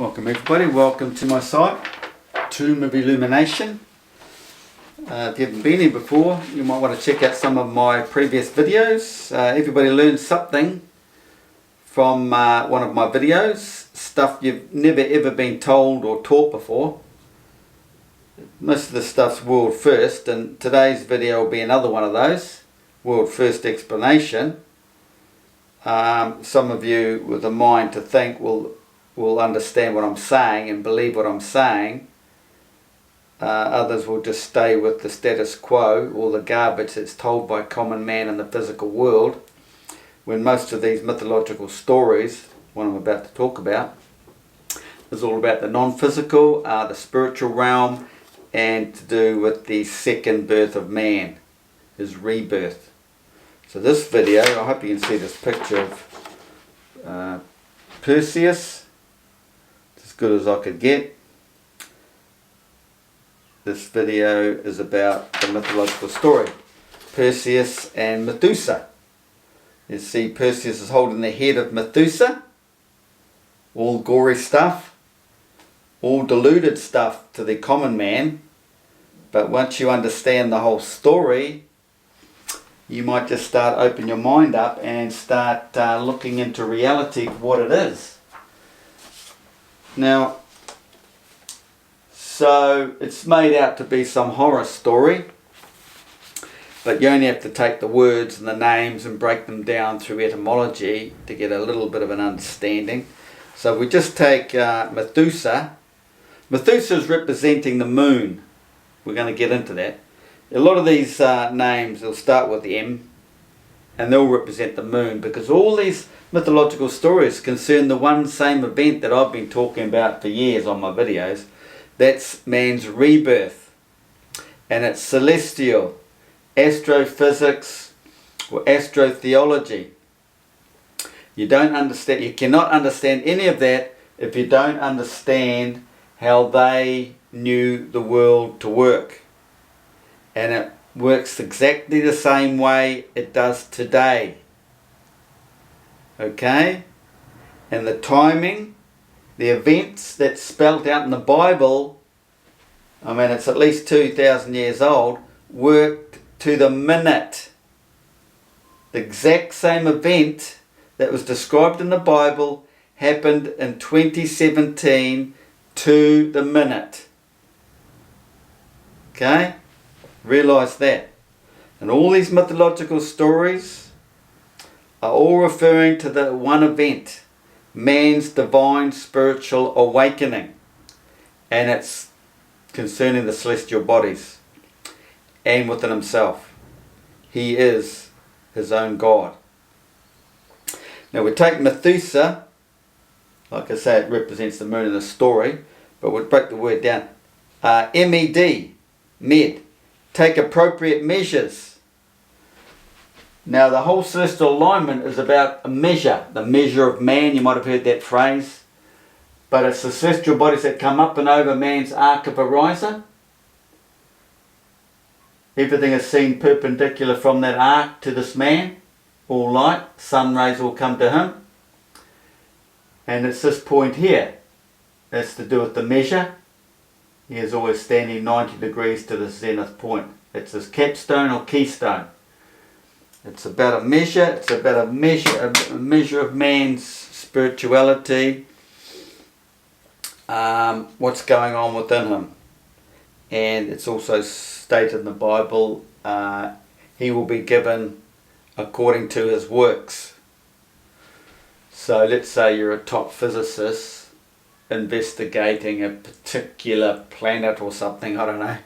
Welcome everybody, welcome to my site, Tomb of Illumination. If you haven't been here before, you might want to check out some of my previous videos. Everybody learns something from one of my videos, stuff you've never ever been told or taught before. Most of the stuff's world first, and today's video will be another one of those, world first explanation. Some of you with a mind to think will understand what I'm saying and believe what I'm saying. Others will just stay with the status quo, all the garbage that's told by common man in the physical world, when most of these mythological stories, what I'm about to talk about, is all about the non-physical, the spiritual realm, and to do with the second birth of man, his rebirth. So this video, I hope you can see this picture of Perseus, as good as I could get. This video is about the mythological story, Perseus and Medusa. You see Perseus is holding the head of Medusa, all gory stuff, all deluded stuff to the common man, but once you understand the whole story, you might just start opening your mind up and start looking into reality of what it is. Now, so it's made out to be some horror story, but you only have to take the words and the names and break them down through etymology to get a little bit of an understanding. So if we just take Medusa. Medusa is representing the moon. We're going to get into that. A lot of these names, they'll start with M, and they'll represent the moon, because all these mythological stories concern the one same event that I've been talking about for years on my videos. That's man's rebirth, and it's celestial, astrophysics, or astrotheology. You cannot understand any of that if you don't understand how they knew the world to work. And it works exactly the same way it does today. Okay? And the timing, the events that's spelled out in the Bible, I mean it's at least 2,000 years old, worked to the minute. The exact same event that was described in the Bible happened in 2017 to the minute. Okay? Realise that. And all these mythological stories are all referring to the one event, man's divine spiritual awakening. And it's concerning the celestial bodies and within himself. He is his own God. Now we take Medusa, like I say, it represents the moon in the story, but we'll break the word down. M-E-D, med. Take appropriate measures. Now the whole celestial alignment is about a measure, the measure of man. You might have heard that phrase. But it's the celestial bodies that come up and over man's arc of horizon. Everything is seen perpendicular from that arc to this man. All light, sun rays will come to him. And it's this point here. That's to do with the measure. He is always standing 90 degrees to the zenith point. It's his capstone or keystone. It's about a measure. It's about a measure of man's spirituality. What's going on within him. And it's also stated in the Bible, he will be given according to his works. So let's say you're a top physicist investigating a particular planet or something, I don't know,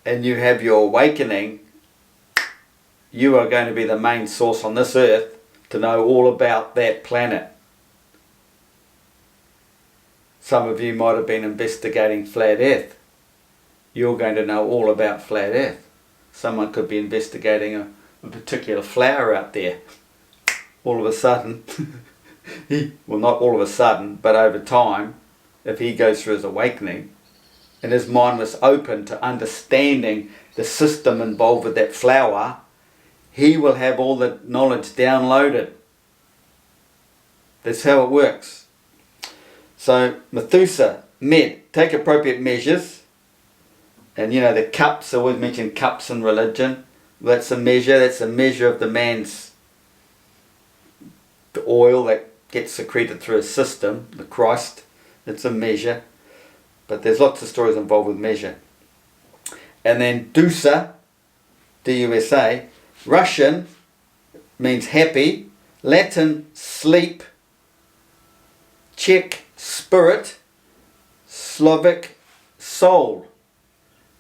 and you have your awakening. You are going to be the main source on this earth to know all about that planet. Some of you might have been investigating flat earth. You're going to know all about flat earth. Someone could be investigating a particular flower out there. All of a sudden, well, not all of a sudden, but over time, if he goes through his awakening and his mind was open to understanding the system involved with that flower, he will have all the knowledge downloaded. That's how it works. So Medusa, take appropriate measures. And you know, the cups, I always mention cups in religion. That's a measure of the man's, the oil that gets secreted through a system, the Christ. It's a measure. But there's lots of stories involved with measure. And then Dusa, D-U-S-A, Russian means happy, Latin sleep, Czech spirit, Slovak soul.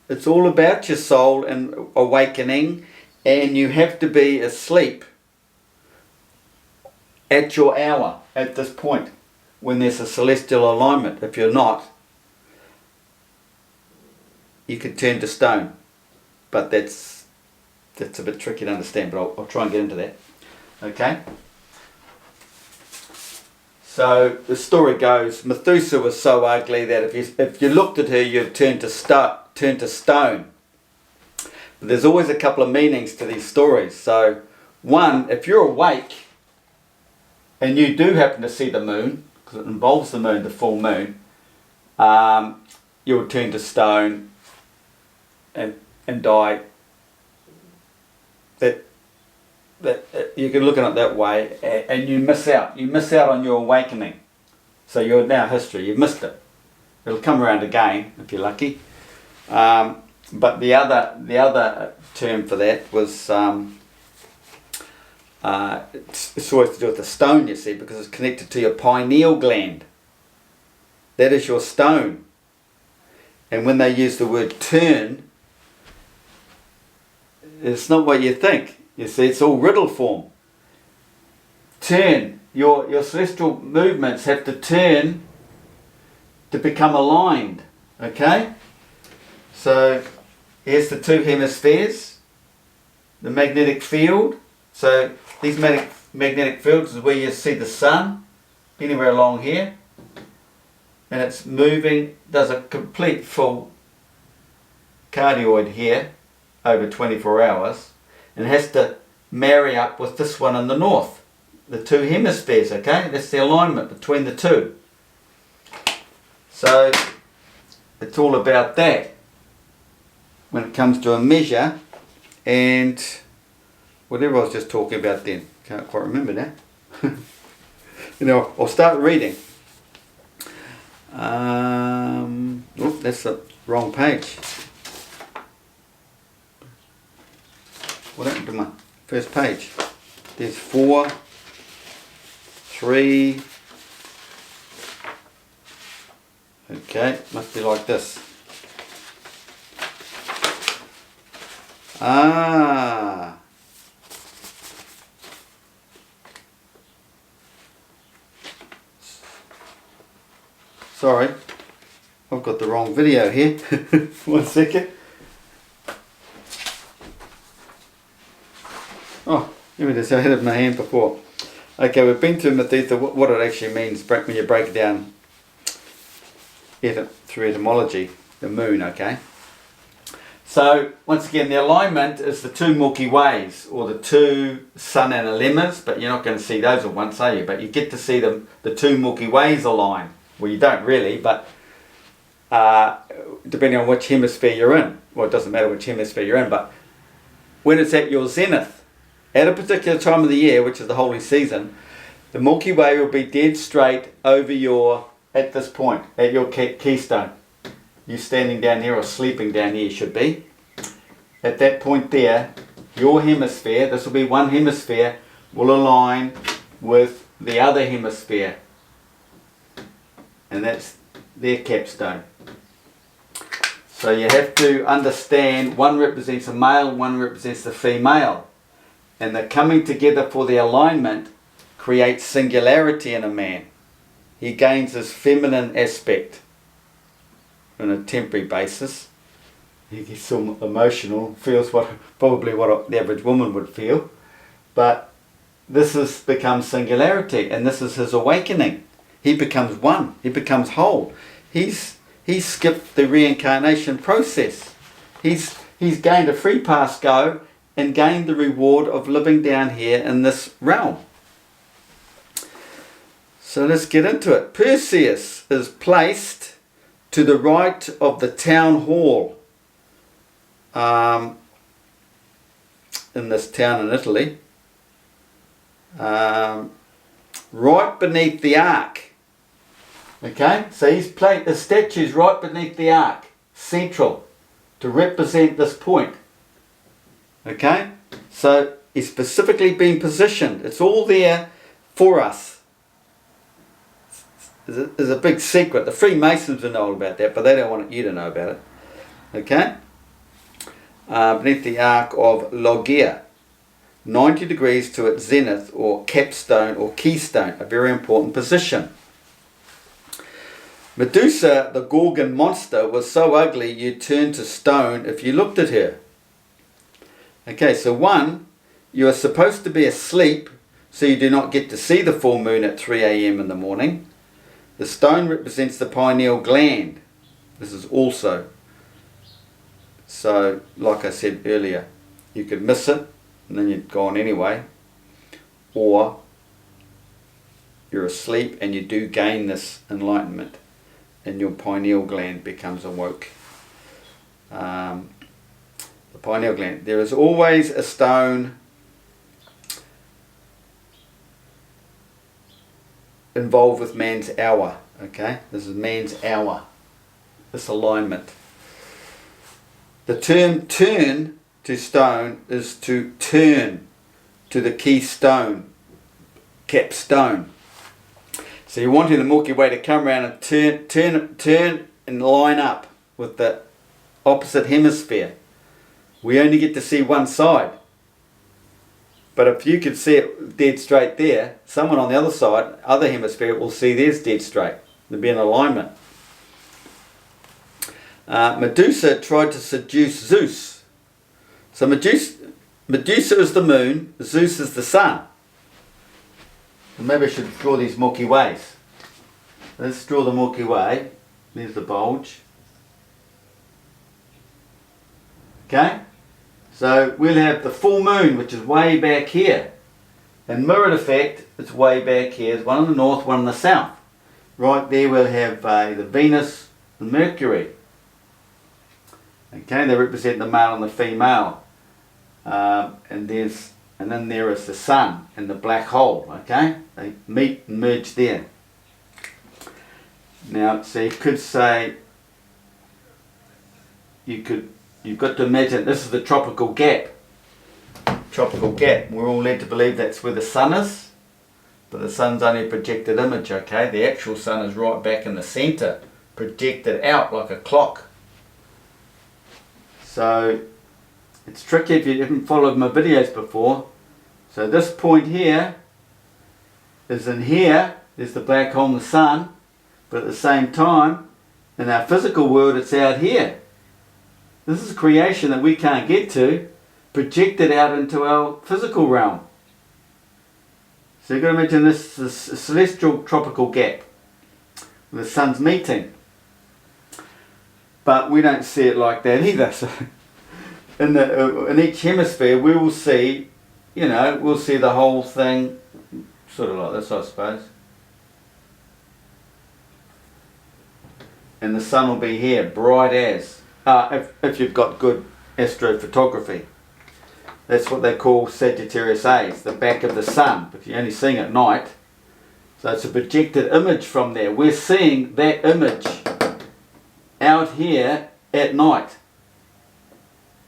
It's all about your soul and awakening, and you have to be asleep at your hour, at this point, when there's a celestial alignment. If you're not, you could turn to stone. But that's a bit tricky to understand, but I'll try and get into that. Okay? So the story goes, Medusa was so ugly that if you looked at her, you'd turn to stone. But there's always a couple of meanings to these stories. So one, if you're awake and you do happen to see the moon, because it involves the moon, the full moon, you'll turn to stone and die. That you can look at it that way, and you miss out. You miss out on your awakening. So you're now history. You've missed it. It'll come around again if you're lucky. But the other term for that was it's always to do with the stone, you see, because it's connected to your pineal gland. That is your stone. And when they use the word turn, it's not what you think. You see, it's all riddle form. Turn. Your celestial movements have to turn to become aligned. Okay? So, here's the two hemispheres. The magnetic field. So, these magnetic fields is where you see the sun. Anywhere along here. And it's moving, does a complete full cardioid here over 24 hours. And it has to marry up with this one in the north. The two hemispheres, okay? That's the alignment between the two. So, it's all about that when it comes to a measure. And whatever I was just talking about then. Can't quite remember now. I'll start reading. That's the wrong page. What happened to my first page? There's 4, 3. Okay, must be like this. Sorry, I've got the wrong video here. 1 second. Oh, let me just I had it in my hand before. Okay, we've been through Medusa, what it actually means when you break it down through etymology, the moon, okay? So, once again, the alignment is the two Milky Ways, or the two sun analemmas, but you're not going to see those at once, are you? But you get to see them, the two Milky Ways align. Well, you don't really, but depending on which hemisphere you're in. Well, it doesn't matter which hemisphere you're in, but when it's at your zenith, at a particular time of the year, which is the holy season, the Milky Way will be dead straight over at this point, at your keystone. You standing down here or sleeping down here should be. At that point there, your hemisphere, this will be one hemisphere, will align with the other hemisphere. And that's their capstone. So you have to understand, one represents a male, one represents the female. And the coming together for the alignment creates singularity in a man. He gains his feminine aspect on a temporary basis. He gets so emotional, feels probably what the average woman would feel. But this becomes singularity, and this is his awakening. He becomes one. He becomes whole. He's skipped the reincarnation process. He's gained a free pass go and gained the reward of living down here in this realm. So let's get into it. Perseus is placed to the right of the town hall in this town in Italy, right beneath the ark. Okay, so the statue's right beneath the ark, central, to represent this point. Okay, so he's specifically been positioned. It's all there for us. There's a big secret. The Freemasons will know about that, but they don't want you to know about it. Okay, beneath the ark of Logia, 90 degrees to its zenith, or capstone or keystone, a very important position. Medusa, the Gorgon monster, was so ugly you'd turn to stone if you looked at her. Okay, so 1, you are supposed to be asleep, so you do not get to see the full moon at 3 a.m. in the morning. The stone represents the pineal gland. This is also, so like I said earlier, you could miss it and then you'd go on anyway, or you're asleep and you do gain this enlightenment and your pineal gland becomes awoke. The pineal gland. There is always a stone involved with man's hour. Okay, this is man's hour, this alignment. The term turn to stone is to turn to the keystone, capstone. So you're wanting the Milky Way to come around and turn and line up with the opposite hemisphere. We only get to see one side. But if you could see it dead straight there, someone on the other side, other hemisphere, will see theirs dead straight. There'll be an alignment. Medusa tried to seduce Zeus. So Medusa is the moon, Zeus is the sun. And maybe I should draw these Milky Ways. Let's draw the Milky Way. There's the bulge. Okay? So we'll have the full moon, which is way back here. And mirrored effect, it's way back here. There's one in the north, one in the south. Right there we'll have the Venus and Mercury. Okay, they represent the male and the female. And then there is the sun and the black hole. Okay, they meet and merge there. Now, so you could say, you've got to imagine this is the tropical gap. Tropical gap. We're all led to believe that's where the sun is, but the sun's only a projected image. Okay, the actual sun is right back in the centre, projected out like a clock. So it's tricky if you haven't followed my videos before. So this point here is in here. There's the black hole and the sun, but at the same time, in our physical world, it's out here. This is creation that we can't get to, projected out into our physical realm. So you've got to imagine this is a celestial tropical gap. The sun's meeting. But we don't see it like that either. So in each hemisphere we will see, we'll see the whole thing sort of like this, I suppose. And the sun will be here, bright as. If you've got good astrophotography. That's what they call Sagittarius A's, the back of the sun, if you're only seeing it at night. So it's a projected image from there. We're seeing that image out here at night.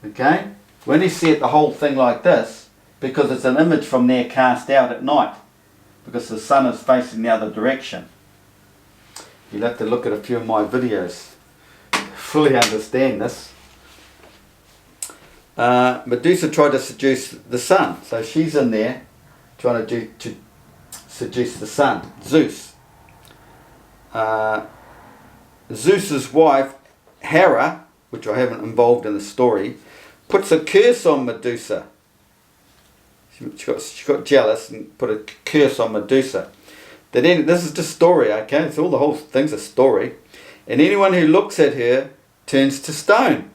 Okay? We only see it the whole thing like this because it's an image from there cast out at night, because the sun is facing the other direction. You'll have to look at a few of my videos to fully understand this. Medusa tried to seduce the sun, so she's in there trying to seduce the sun, Zeus. Zeus's wife Hera, which I haven't involved in the story, puts a curse on Medusa. She got jealous and put a curse on Medusa. This is just story, okay? It's all, the whole thing's a story. And anyone who looks at her turns to stone.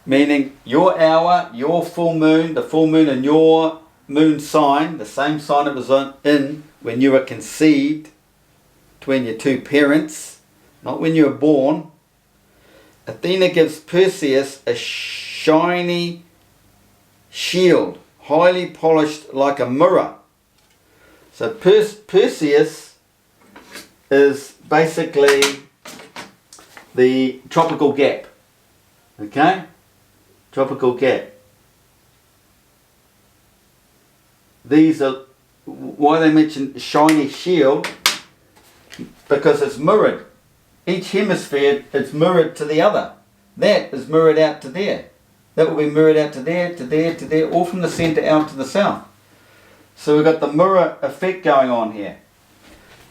Meaning your hour, your full moon, the full moon in your moon sign, the same sign it was in when you were conceived, between your two parents, not when you were born, Athena gives Perseus a shiny shield, highly polished like a mirror. So Perseus is basically the tropical gap. Okay? Tropical gap. These are why they mention shiny shield, because it's mirrored. Each hemisphere is mirrored to the other. That is mirrored out to there. That will be mirrored out to there, to there, to there, all from the centre out to the south. So we've got the mirror effect going on here.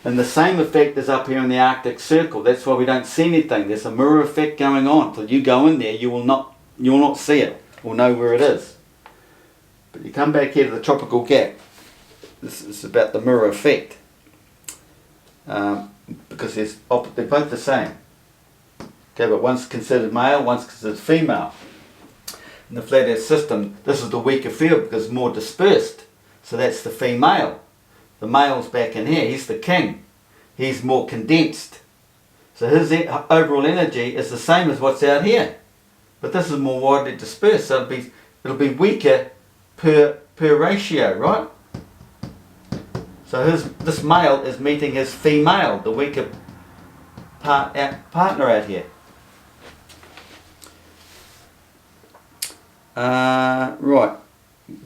And the same effect is up here in the Arctic Circle. That's why we don't see anything. There's a mirror effect going on. So you go in there, you will not see it or know where it is. But you come back here to the tropical gap. This is about the mirror effect. Because they're both the same. Okay, but one's considered male, one's considered female. In the flat earth system, this is the weaker field because it's more dispersed. So that's the female. The male's back in here, he's the king. He's more condensed. So his overall energy is the same as what's out here. But this is more widely dispersed, so it'll be weaker per ratio, right? So this male is meeting his female, the weaker partner out here. Right.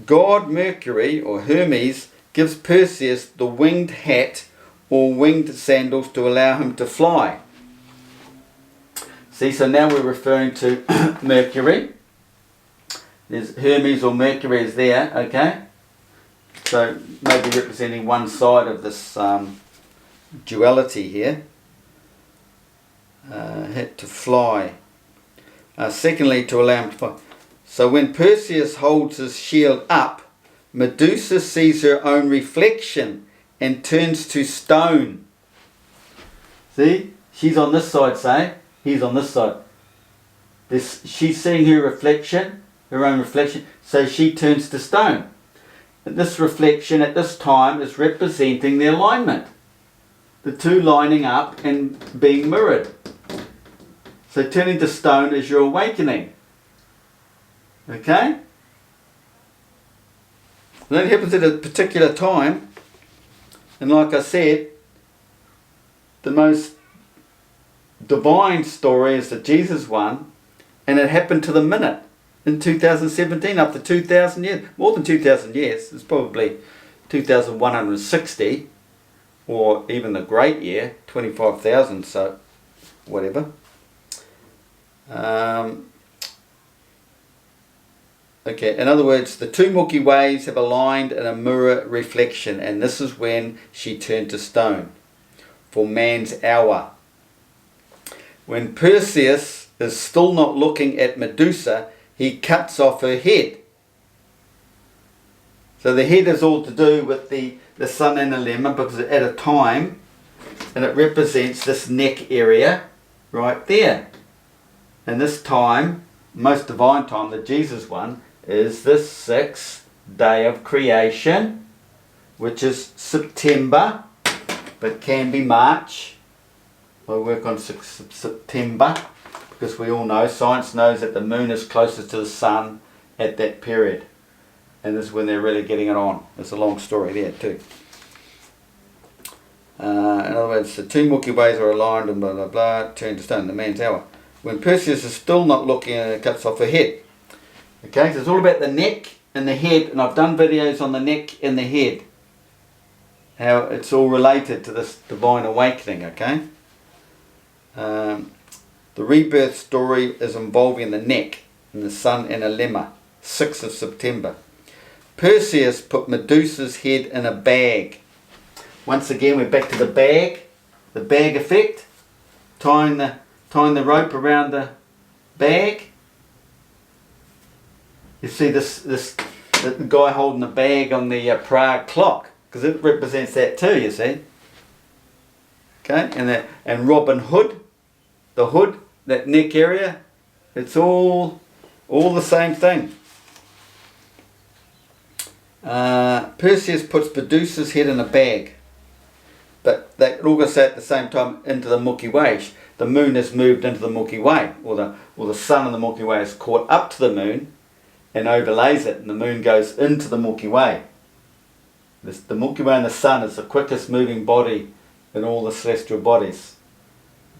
God Mercury, or Hermes, gives Perseus the winged hat or winged sandals to allow him to fly. See, so now we're referring to Mercury. There's Hermes or Mercury is there, okay? So maybe representing one side of this duality here. Hat to fly. Secondly, to allow him to fly. So when Perseus holds his shield up, Medusa sees her own reflection and turns to stone. See? She's on this side, say. He's on this side. She's seeing her reflection, her own reflection, so she turns to stone. And this reflection at this time is representing the alignment. The two lining up and being mirrored. So turning to stone is your awakening. Okay? That happens at a particular time. And like I said, the most divine story is the Jesus one. And it happened to the minute in 2017, up to 2,000 years. More than 2,000 years. It's probably 2,160. Or even the great year, 25,000, so whatever. Okay, in other words, the two Milky Ways have aligned in a mirror reflection, and this is when she turned to stone for man's hour. When Perseus is still not looking at Medusa, he cuts off her head. So the head is all to do with the sun and the lemma, because at a time, and it represents this neck area right there. And this time, most divine time, the Jesus one, is the 6th day of creation, which is September, but can be March. I work on 6th September, because we all know, science knows that the moon is closest to the sun at that period. And this is when they're really getting it on. There's a long story there too. In other words, the two Milky Ways are aligned and blah blah blah, turned to stone, the man's hour. When Perseus is still not looking, and it cuts off her head. Okay, so it's all about the neck and the head, and I've done videos on the neck and the head. How it's all related to this divine awakening, okay? The rebirth story is involving the neck and the sun and a lemma, 6th of September. Perseus put Medusa's head in a bag. Once again, we're back to the bag effect, tying the rope around the bag. You see the guy holding the bag on the Prague clock, because it represents that too, you see. Okay, and Robin Hood, the hood, that neck area, it's all the same thing. Perseus puts Medusa's head in a bag, but they all go at the same time into the Milky Way. The moon has moved into the Milky Way, or the sun in the Milky Way is caught up to the moon and overlays it, and the moon goes into the Milky Way. The Milky Way and the sun is the quickest moving body in all the celestial bodies,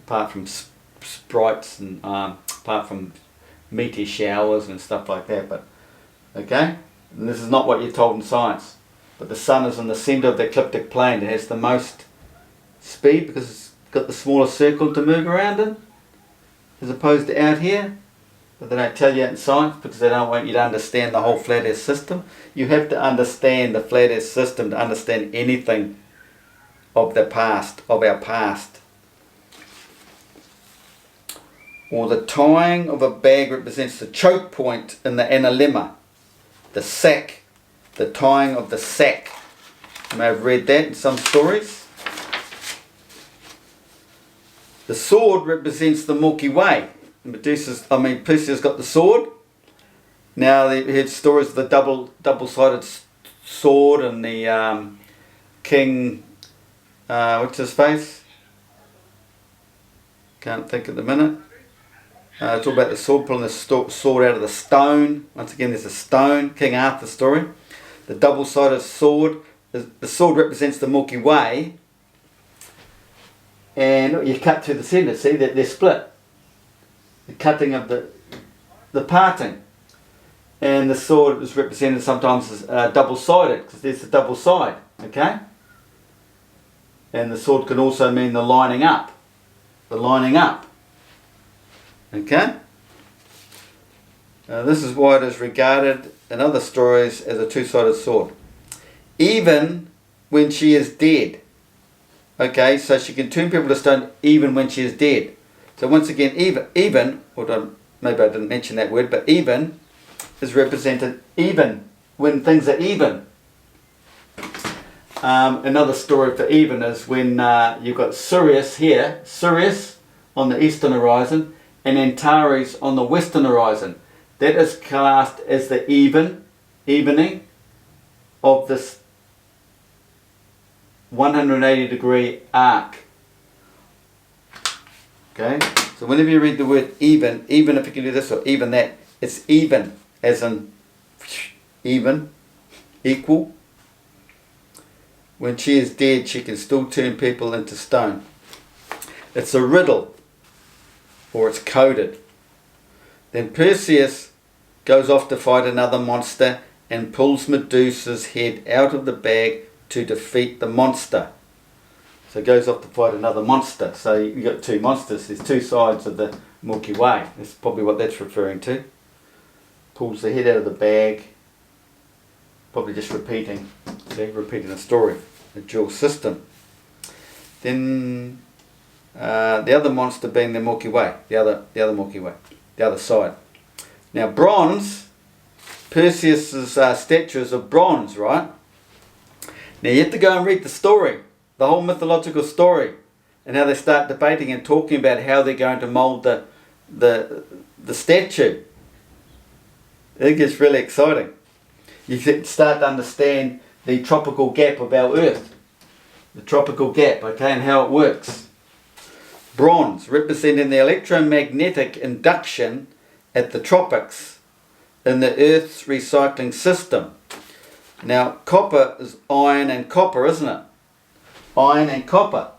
apart from sprites and apart from meteor showers and stuff like that. But okay, and this is not what you're told in science. But the sun is in the centre of the ecliptic plane. It has the most speed because it's got the smaller circle to move around in, as opposed to out here. But they don't tell you that in science because they don't want you to understand the whole flat earth system. You have to understand the flat earth system to understand anything of the past, of our past. Or the tying of a bag represents the choke point in the analemma, the sack, the tying of the sack. You may have read that in some stories. The sword represents the Milky Way. Perseus got the sword. Now they heard stories of the double-sided sword and the king, what's his face? Can't think at the minute. It's all about the sword, pulling the sword out of the stone. Once again, there's a stone, King Arthur story. The double-sided sword. The sword represents the Milky Way. And you cut to the centre, see that they're split. The cutting of the parting. And the sword is represented sometimes as double-sided, because there's the double side, okay? And the sword can also mean the lining up. The lining up. Okay? This is why it is regarded in other stories as a two-sided sword. Even when she is dead. Okay, so she can turn people to stone even when she is dead. So once again, even, or maybe I didn't mention that word, but even is represented even when things are even. Another story for even is when you've got Sirius here, Sirius on the eastern horizon, and Antares on the western horizon. That is classed as the evening of this 180 degree arc. Okay, so whenever you read the word even if you can do this or even that, it's even, as in even, equal. When she is dead, she can still turn people into stone. It's a riddle, or it's coded. Then Perseus goes off to fight another monster and pulls Medusa's head out of the bag to defeat the monster. So it goes off to fight another monster. So you've got two monsters. There's two sides of the Milky Way. That's probably what that's referring to. Pulls the head out of the bag. Probably just repeating a story, a dual system. Then the other monster being the Milky Way, the other Milky Way, the other side. Now bronze, Perseus's statue is of bronze, right? Now you have to go and read the story, the whole mythological story, and how they start debating and talking about how they're going to mould the statue. It gets really exciting. You start to understand the tropical gap of our Earth. The tropical gap, okay, and how it works. Bronze, representing the electromagnetic induction at the tropics in the Earth's recycling system. Now, copper is iron and copper, isn't it? Iron and copper.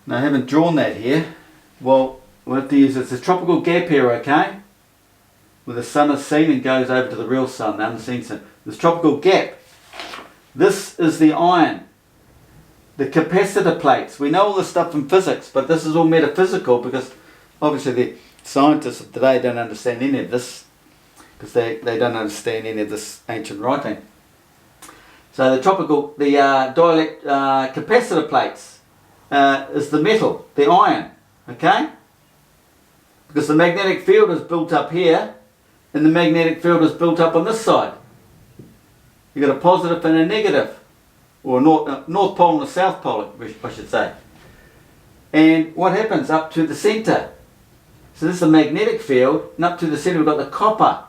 Now, I haven't drawn that here. Well, we'll have to use it's a tropical gap here, okay? Where the sun is seen and goes over to the real sun, the unseen sun. This tropical gap. This is the iron. The capacitor plates. We know all this stuff from physics, but this is all metaphysical because obviously the scientists of today don't understand any of this because they don't understand any of this ancient writing. So the capacitor plates is the metal, the iron, okay? Because the magnetic field is built up here and the magnetic field is built up on this side. You've got a positive and a negative, or north pole and a south pole, I should say. And what happens up to the centre? So this is the magnetic field, and up to the centre we've got the copper.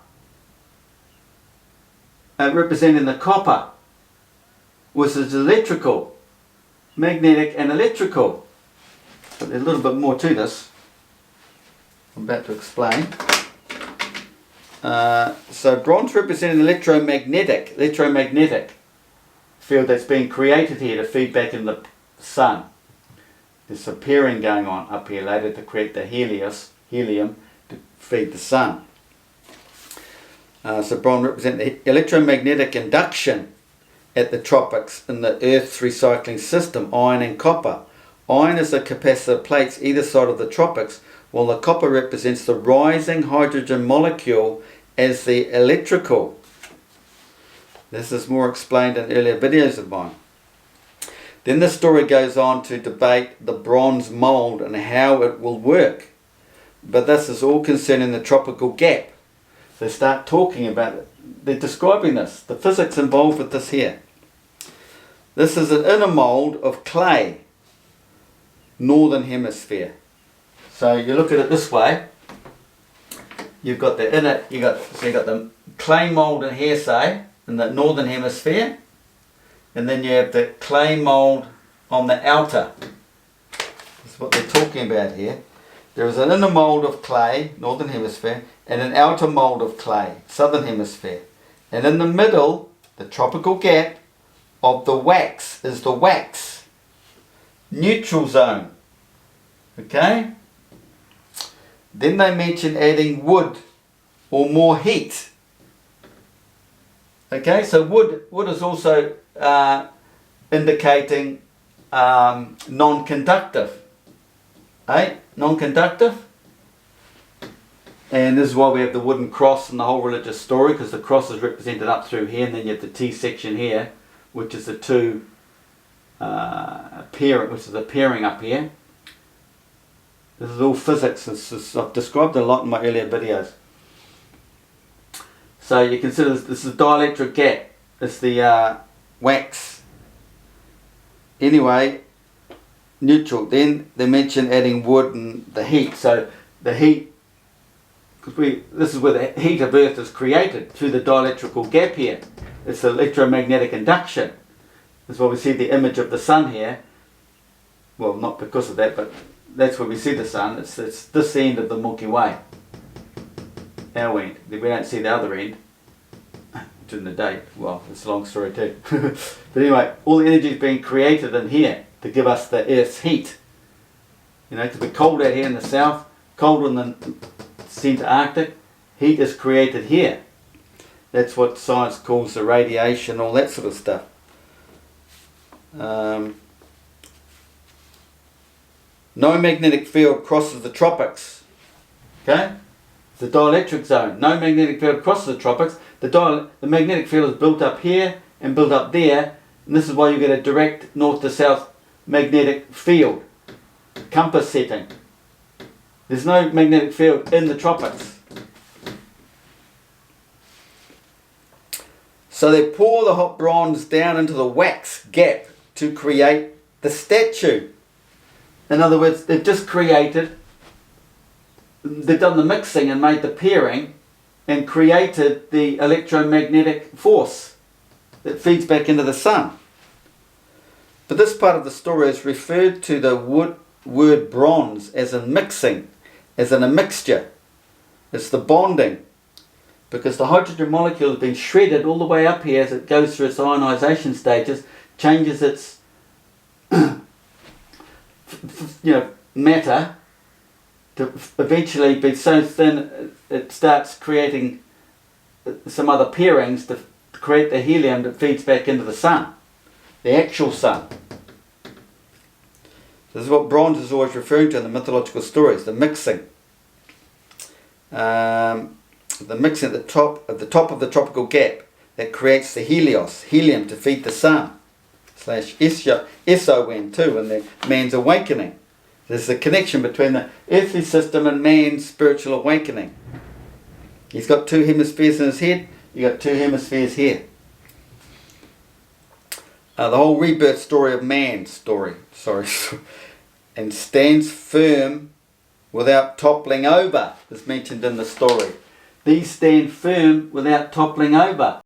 representing the copper, which is electrical, magnetic and electrical. But there's a little bit more to this I'm about to explain. So bronze representing electromagnetic field that's being created here to feed back in the sun. There's some pairing going on up here later to create the helium to feed the sun. So bronze represents the electromagnetic induction at the tropics in the Earth's recycling system, iron and copper. Iron is the capacitor plates either side of the tropics, while the copper represents the rising hydrogen molecule as the electrical. This is more explained in earlier videos of mine. Then the story goes on to debate the bronze mould and how it will work. But this is all concerning the tropical gap. They start talking about it. They're describing this, the physics involved with this here. This is an inner mould of clay, northern hemisphere. So you look at it this way. You've got the inner, you've got the clay mould in here, say, in the northern hemisphere, and then you have the clay mould on the outer. That's what they're talking about here. There is an inner mould of clay, northern hemisphere, and an outer mould of clay, southern hemisphere. And in the middle, the tropical gap of the wax is the wax neutral zone. Okay? Then they mention adding wood or more heat. Okay, so wood is also indicating non-conductive. Non-conductive. And this is why we have the wooden cross in the whole religious story, because the cross is represented up through here, and then you have the T section here, which is the two pairing up here. This is all physics. I've described it a lot in my earlier videos. So you consider this is a dielectric gap. It's the wax. Anyway, neutral. Then they mention adding wood and the heat. So the heat, because this is where the heat of Earth is created through the dielectrical gap here. It's electromagnetic induction. That's why we see the image of the sun here. Well, not because of that, but that's where we see the sun. It's this end of the Milky Way. Our end. We don't see the other end during the day. Well, it's a long story too. But anyway, all the energy is being created in here to give us the Earth's heat. You know, because we're cold out here in the south, colder in the centre Arctic. Heat is created here. That's what science calls the radiation, all that sort of stuff. No magnetic field crosses the tropics. Okay? The dielectric zone. No magnetic field crosses the tropics. The magnetic field is built up here and built up there. And this is why you get a direct north to south magnetic field. Compass setting. There's no magnetic field in the tropics. So they pour the hot bronze down into the wax gap to create the statue. In other words, they've just created, they've done the mixing and made the pairing and created the electromagnetic force that feeds back into the sun. But this part of the story is referred to the word bronze as in mixing, as in a mixture. It's the bonding. Because the hydrogen molecule has been shredded all the way up here as it goes through its ionization stages, changes its matter to eventually be so thin it starts creating some other pairings to create the helium that feeds back into the sun, the actual sun. This is what bronze is always referring to in the mythological stories, the mixing. The mixing at the top of the tropical gap that creates the helium to feed the sun, / SON too, in the man's awakening. There's a connection between the earthly system and man's spiritual awakening. He's got two hemispheres in his head, you've got two hemispheres here. The whole rebirth story of man's and stands firm without toppling over is mentioned in the story. These stand firm without toppling over.